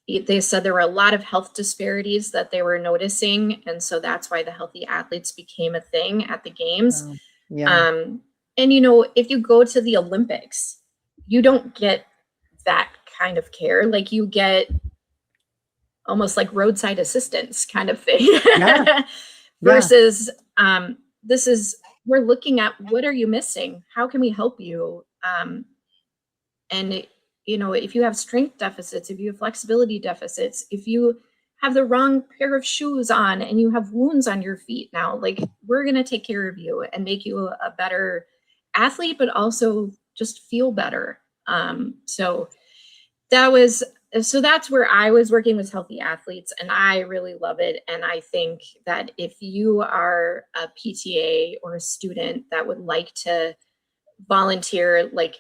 They said there were a lot of health disparities that they were noticing. And so that's why the healthy athletes became a thing at the games. Oh, yeah. And, if you go to the Olympics, you don't get that kind of care. Like you get almost like roadside assistance kind of thing. Yeah. Versus we're looking at what are you missing? How can we help you? And if you have strength deficits, if you have flexibility deficits, if you have the wrong pair of shoes on and you have wounds on your feet now, like we're going to take care of you and make you a better athlete, but also just feel better. So that's where I was working with healthy athletes, and I really love it. And I think that if you are a PTA or a student that would like to volunteer, like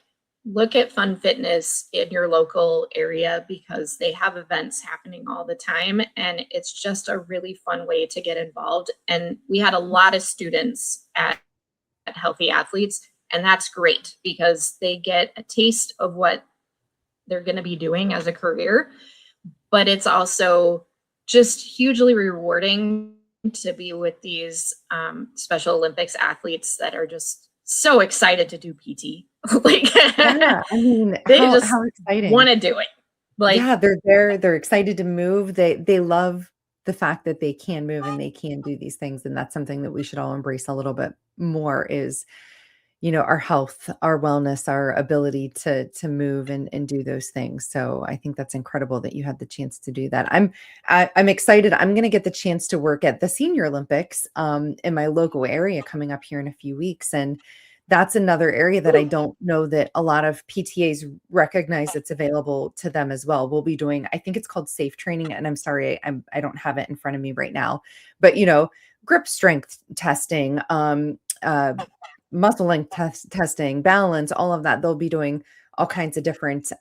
look at Fun Fitness in your local area, because they have events happening all the time, and it's just a really fun way to get involved. And we had a lot of students at Healthy Athletes, and that's great because they get a taste of what they're going to be doing as a career, but it's also just hugely rewarding to be with these Special Olympics athletes that are just so excited to do PT. Like, Yeah, I mean, they how just exciting. want to do it. Like, Yeah, they're there, they're excited to move. They love the fact that they can move and they can do these things, and that's something that we should all embrace a little bit more is, our health, our wellness, our ability to move and do those things. So I think that's incredible that you had the chance to do that. I'm excited. I'm going to get the chance to work at the Senior Olympics in my local area coming up here in a few weeks, and that's another area that I don't know that a lot of PTAs recognize it's available to them as well. We'll be doing, I think it's called safe training, and I'm sorry, I don't have it in front of me right now, but grip strength testing, muscle length testing, balance, all of that. They'll be doing all kinds of different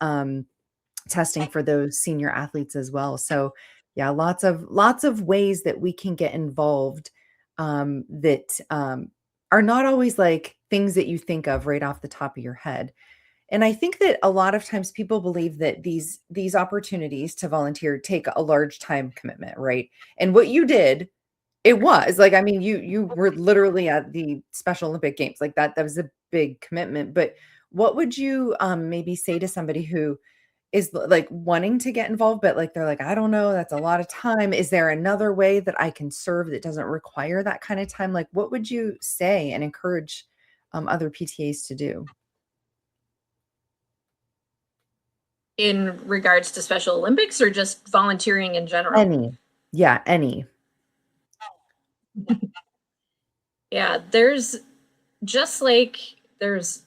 testing for those senior athletes as well. So yeah, lots of ways that we can get involved that are not always like things that you think of right off the top of your head. And I think that a lot of times people believe that these opportunities to volunteer take a large time commitment, right? And what you did, it was like, I mean, you were literally at the Special Olympic Games, like that was a big commitment. But what would you maybe say to somebody who is like wanting to get involved, but like they're like, I don't know, that's a lot of time. Is there another way that I can serve that doesn't require that kind of time? Like, what would you say and encourage other PTAs to do? in regards to Special Olympics or just volunteering in general? Any. Yeah, any. Yeah, there's just like there's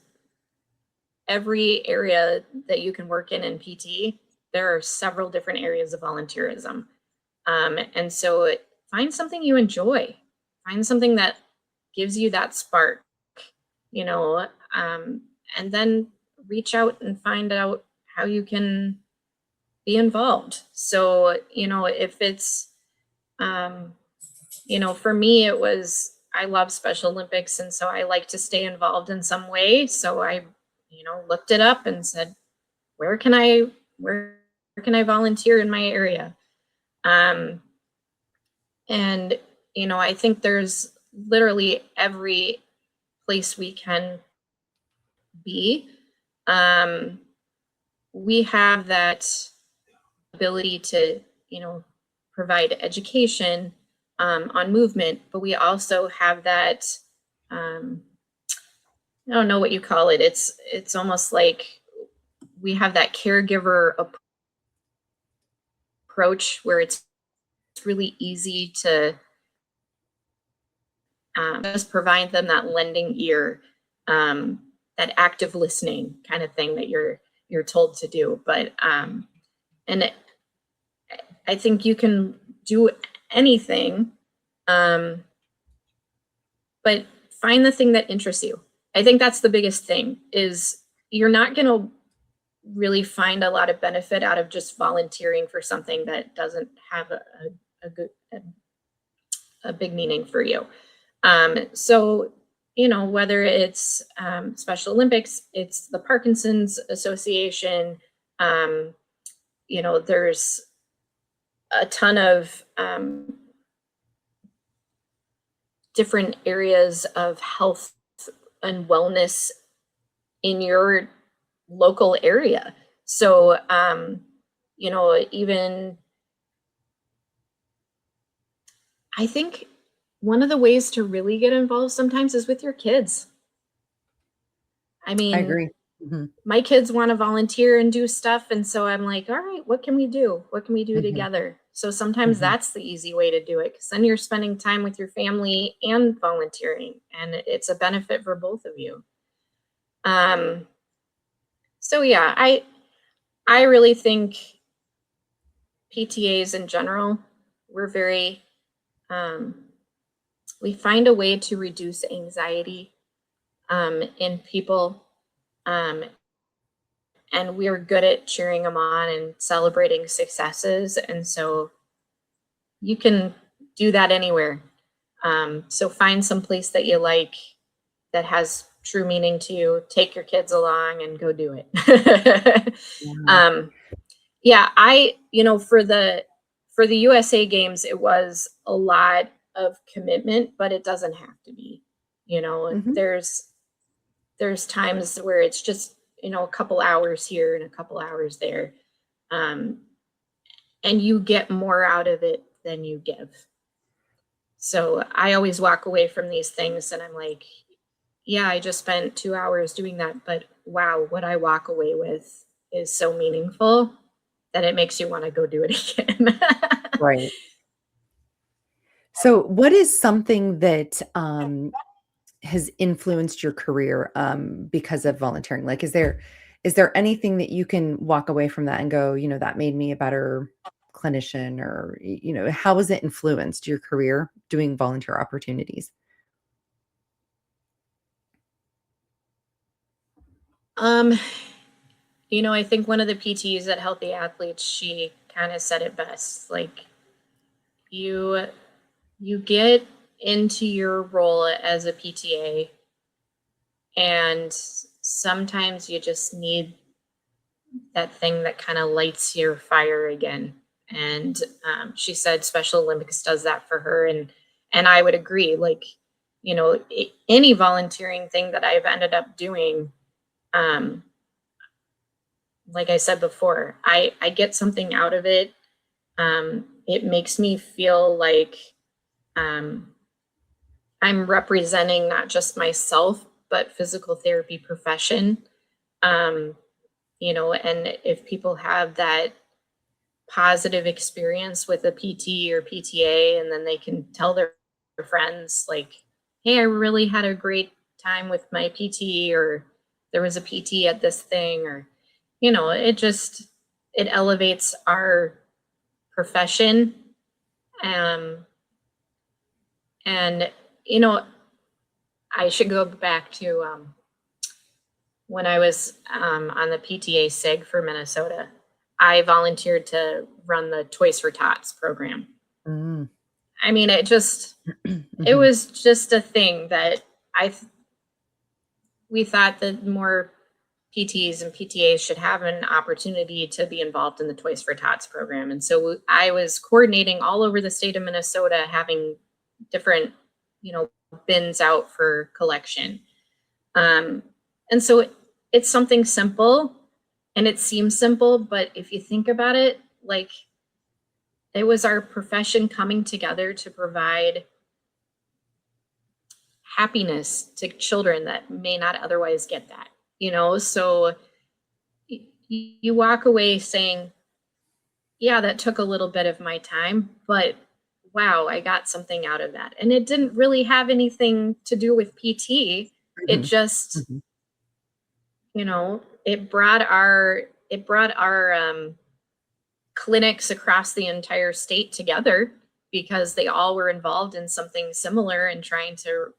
every area that you can work in PT, there are several different areas of volunteerism. And so find something you enjoy, find something that gives you that spark, and then reach out and find out how you can be involved. So, if it's, for me, it was, I love Special Olympics. And so I like to stay involved in some way. So I, looked it up and said, where can I volunteer in my area? And, I think there's literally every place we can be. We have that ability to, provide education on movement, but we also have that, I don't know what you call it. It's almost like we have that caregiver approach where it's really easy to just provide them that lending ear, that active listening kind of thing that you're told to do. But I think you can do anything, but find the thing that interests you. I think that's the biggest thing, is you're not going to really find a lot of benefit out of just volunteering for something that doesn't have a big meaning for you. So, whether it's Special Olympics, it's the Parkinson's Association, There's a ton of different areas of health and wellness in your local area. So, even I think one of the ways to really get involved sometimes is with your kids. I I mean, agree. Mhm. my kids want to volunteer and do stuff. And so I'm like, all right, what can we do? What can we do Mhm. together? So sometimes Mhm. that's the easy way to do it, because then you're spending time with your family and volunteering, and it's a benefit for both of you. Um, so yeah, I really think PTAs in general, we're very um, we find a way to reduce anxiety in people, um, and we're good at cheering them on and celebrating successes. And so you can do that anywhere. So find some place that you like, that has true meaning to you. Take your kids along and go do it. Yeah. um, yeah, for the USA games, it was a lot of commitment, but it doesn't have to be. Mhm. There's times where it's just, a couple hours here and a couple hours there. Um, and you get more out of it than you give. So I always walk away from these things and I'm like, yeah, I just spent 2 hours doing that, but wow, what I walk away with is so meaningful that it makes you want to go do it again. Right. So what is something that, has influenced your career, because of volunteering? Like, is there anything that you can walk away from that and go, "That made me a better clinician," or, how has it influenced your career doing volunteer opportunities? um, I think one of the PTs at Healthy Athletes, she kind of said it best. Like, you you get into your role as a PTA, and sometimes you just need that thing that kind of lights your fire again. And she said Special Olympics does that for her, and I would agree. Like, any volunteering thing that I've ended up doing, um, like I said before, I get something out of it. It makes me feel like um, I'm representing not just myself, but physical therapy profession. Um, and if people have that positive experience with a PT or PTA, and then they can tell their friends, like, hey, I really had a great time with my PT, or there was a PT at this thing, or, it elevates our profession. Um, and, you know, I should go back to when I was on the PTA SIG for Minnesota. I volunteered to run the Toys for Tots program. Mm. I mean, it Mhm. was just a thing that we thought that more PTs and PTAs should have an opportunity to be involved in the Toys for Tots program. And so I was coordinating all over the state of Minnesota, having different, bins out for collection. Um, and so it's something simple, and it seems simple, but if you think about it, like, it was our profession coming together to provide happiness to children that may not otherwise get that. So you walk away saying, yeah, that took a little bit of my time, but wow, I got something out of that. And it didn't really have anything to do with PT. It Mhm. just, Mhm. it brought our clinics across the entire state together, because they all were involved in something similar and trying to,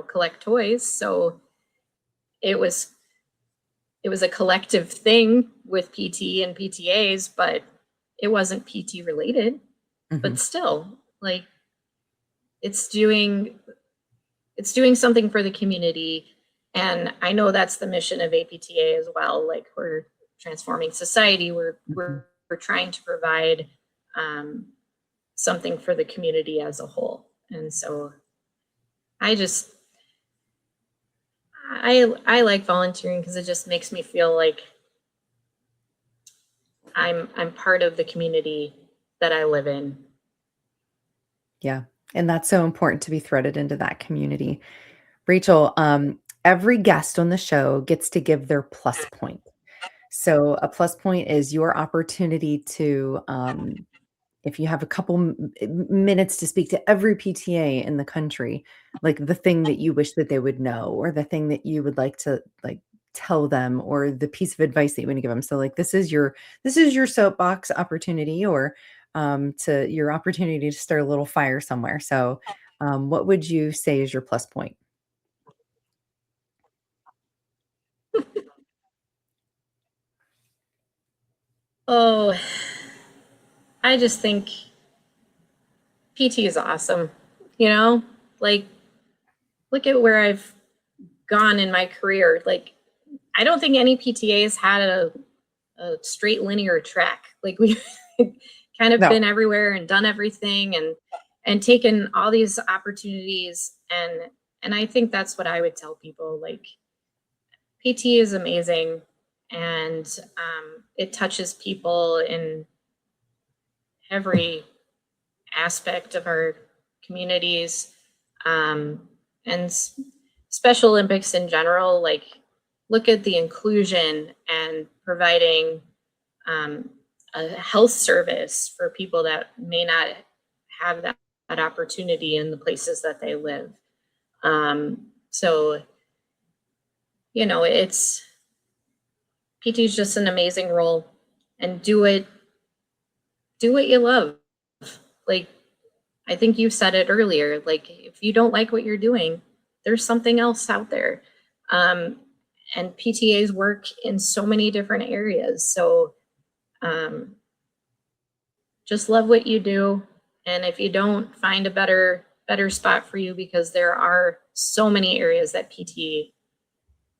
collect toys. So it was it was a collective thing with PT and PTAs, but it wasn't PT related. But Mhm. still, like, it's doing it's doing something for the community. And I know that's the mission of APTA as well. Like, we're transforming society. Mhm. We're trying to provide something for the community as a whole. And so I just I like volunteering because it just makes me feel like I'm part of the community that I live in. Yeah. And that's so important to be threaded into that community. Rachel, every guest on the show gets to give their plus point. So a plus point is your opportunity to, if you have a couple minutes to speak to every PTA in the country, like the thing that you wish that they would know, or the thing that you would like to like tell them, or the piece of advice that you want to give them. So like this is your soapbox opportunity, or to your opportunity to start a little fire somewhere. So what would you say is your plus point? Oh, I just think PT is awesome. You know, like look at where I've gone in my career. Like I don't think any PTAs had a straight linear track. Like we kind of No. been everywhere and done everything and taken all these opportunities and I think that's what I would tell people. Like PT is amazing and it touches people in every aspect of our communities and Special Olympics in general. Like look at the inclusion and providing um, a health service for people that may not have that opportunity in the places that they live. So, you know, it's PT is just an amazing role and do what you love. Like, I think you said it earlier, like if you don't like what you're doing, there's something else out there. Um, and PTAs work in so many different areas. So um, just love what you do. And if you don't, find a better spot for you because there are so many areas that PT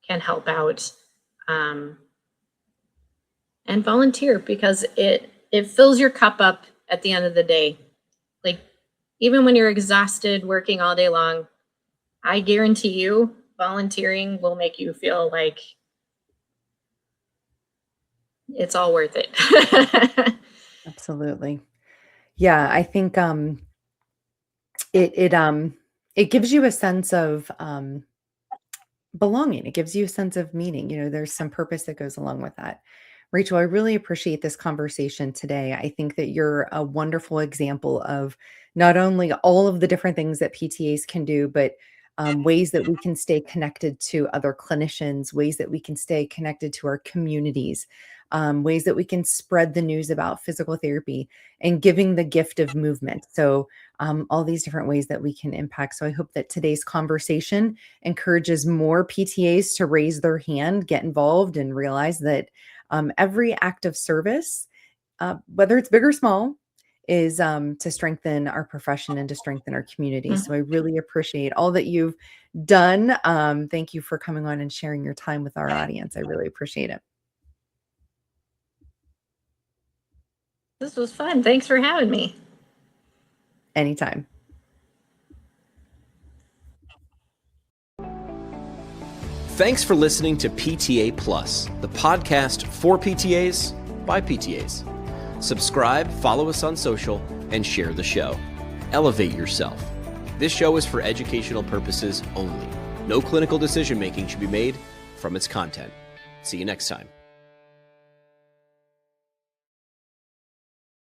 can help out. Um, and volunteer because it fills your cup up at the end of the day. Like even when you're exhausted working all day long, I guarantee you volunteering will make you feel like it's all worth it. Absolutely. Yeah, I think it gives you a sense of belonging. It gives you a sense of meaning. There's some purpose that goes along with that. Rachel, I really appreciate this conversation today. I think that you're a wonderful example of not only all of the different things that PTAs can do, but ways that we can stay connected to other clinicians, ways that we can stay connected to our communities, ways that we can spread the news about physical therapy and giving the gift of movement. So, all these different ways that we can impact. So, I hope that today's conversation encourages more PTAs to raise their hand, get involved, and realize that every act of service, whether it's big or small, is to strengthen our profession and to strengthen our community. So I really appreciate all that you've done. Thank you for coming on and sharing your time with our audience. I really appreciate it. This was fun. Thanks for having me. Anytime. Thanks for listening to PTA Plus, the podcast for PTAs by PTAs. Subscribe, follow us on social, and share the show. Elevate yourself. This show is for educational purposes only. No clinical decision making should be made from its content. See you next time.